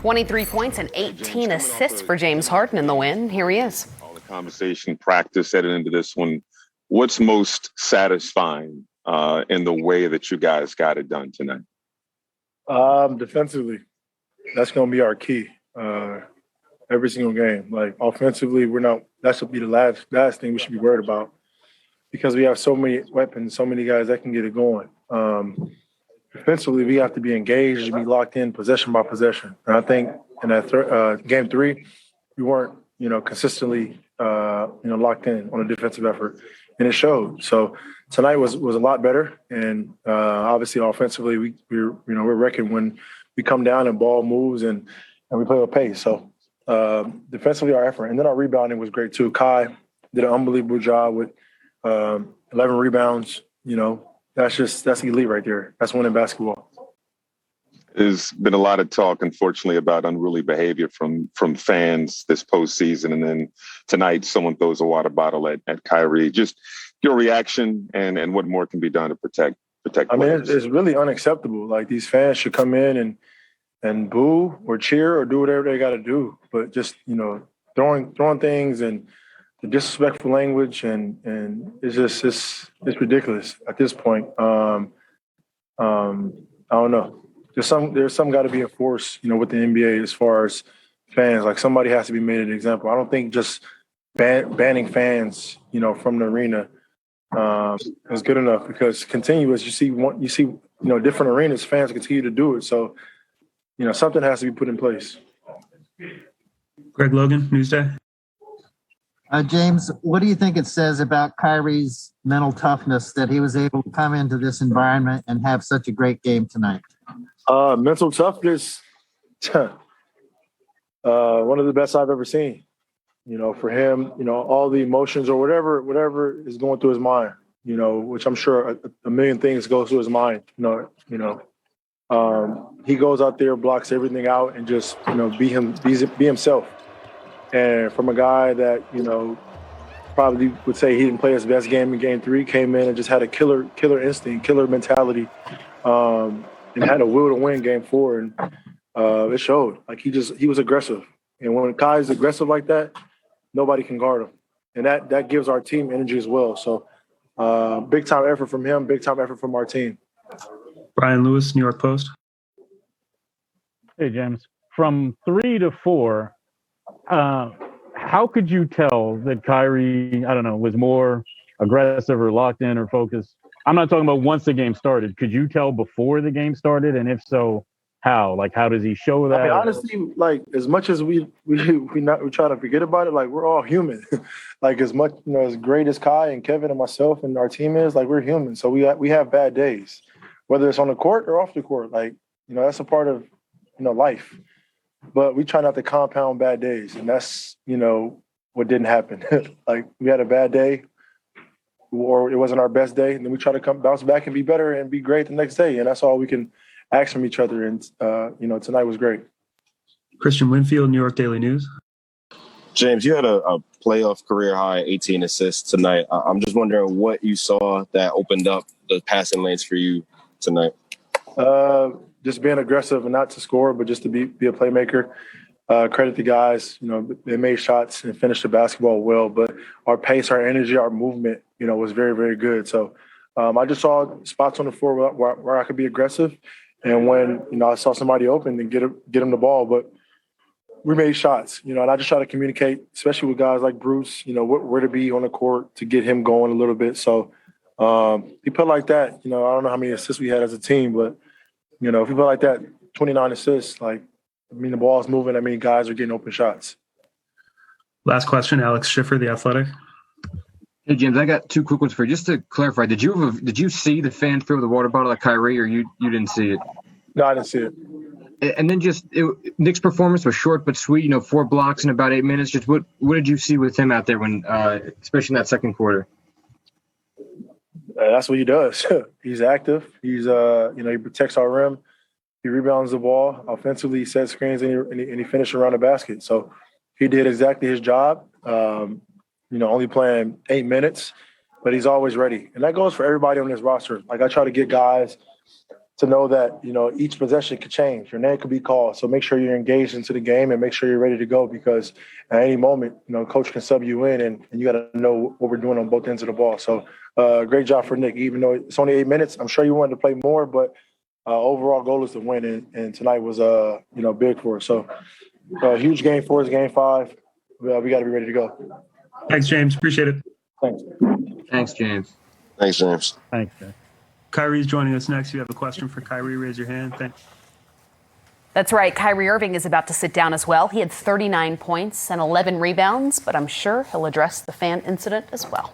23 points and 18 assists for James Harden in the win. Here he is. All the conversation, practice heading into this one. What's most satisfying in the way that you guys got it done tonight? Defensively, that's going to be our key. Every single game. Like offensively, that should be the last thing we should be worried about because we have so many weapons, so many guys that can get it going. Defensively, we have to be engaged, be locked in possession by possession. And I think in that game 3, we weren't, consistently, locked in on a defensive effort, and it showed. So tonight was a lot better, and obviously offensively, we're wrecking when we come down and ball moves and we play with pace. So defensively, our effort, and then our rebounding was great too. Kai did an unbelievable job with 11 rebounds. That's elite right there. That's winning basketball. There's been a lot of talk, unfortunately, about unruly behavior from fans this postseason. And then tonight, someone throws a water bottle at Kyrie. Just your reaction and what more can be done to protect I mean, players. it's really unacceptable. Like, these fans should come in and boo or cheer or do whatever they got to do. But just, throwing things and the disrespectful language and it's ridiculous at this point. I don't know. There's some got to be enforced, with the NBA as far as fans. Like, somebody has to be made an example. I don't think just banning fans, from the arena is good enough because continuous. You see, different arenas, fans continue to do it. So, something has to be put in place. Greg Logan, Newsday. James, what do you think it says about Kyrie's mental toughness that he was able to come into this environment and have such a great game tonight? Mental toughness, one of the best I've ever seen. For him, all the emotions or whatever is going through his mind, which I'm sure a million things goes through his mind. He goes out there, blocks everything out, and just be himself. And from a guy that probably would say he didn't play his best game in Game 3, came in and just had a killer instinct, killer mentality, and had a will to win Game 4, and it showed. Like he was aggressive, and when Kai's aggressive like that, nobody can guard him, and that gives our team energy as well. So big time effort from him, big time effort from our team. Brian Lewis, New York Post. Hey, James. From 3 to 4, how could you tell that Kyrie, was more aggressive or locked in or focused? I'm not talking about once the game started. Could you tell before the game started? And if so, how? Like, how does he show that? I mean, honestly, like, as much as we try to forget about it, like, we're all human. Like, as much, as great as Kai and Kevin and myself and our team is, like, we're human. So we have bad days, whether it's on the court or off the court. Like, that's a part of, life. But we try not to compound bad days. And that's, what didn't happen. Like, we had a bad day or it wasn't our best day. And then we try to bounce back and be better and be great the next day. And that's all we can ask from each other. And, tonight was great. Christian Winfield, New York Daily News. James, you had a playoff career high 18 assists tonight. I'm just wondering what you saw that opened up the passing lanes for you tonight. Just being aggressive and not to score, but just to be a playmaker. Credit the guys. They made shots and finished the basketball well, but our pace, our energy, our movement, was very, very good. So I just saw spots on the floor where I could be aggressive. And when, I saw somebody open and get them the ball, but we made shots, and I just try to communicate, especially with guys like Bruce, where to be on the court to get him going a little bit. So he put like that, I don't know how many assists we had as a team, but if you put like that, 29 assists, the ball's moving. Guys are getting open shots. Last question, Alex Schiffer, The Athletic. Hey, James, I got 2 quick ones for you. Just to clarify, did you see the fan throw the water bottle at Kyrie, or you didn't see it? No, I didn't see it. And then Nick's performance was short but sweet, 4 blocks in about 8 minutes. Just what did you see with him out there when, especially in that second quarter? That's what he does. He's active. He's, he protects our rim. He rebounds the ball. Offensively, he sets screens and he finishes around the basket. So he did exactly his job. Only playing 8 minutes, but he's always ready. And that goes for everybody on this roster. Like, I try to get guys to know that, each possession could change. Your name could be called. So make sure you're engaged into the game and make sure you're ready to go, because at any moment, coach can sub you in, and you got to know what we're doing on both ends of the ball. So great job for Nick. Even though it's only 8 minutes, I'm sure you wanted to play more, but overall goal is to win. And tonight was, big for us. So huge game for us, game 5. We got to be ready to go. Thanks, James. Appreciate it. Thanks. Thanks, James. Thanks, James. Thanks, James. Kyrie's joining us next. You have a question for Kyrie? Raise your hand. Thanks. That's right. Kyrie Irving is about to sit down as well. He had 39 points and 11 rebounds, but I'm sure he'll address the fan incident as well.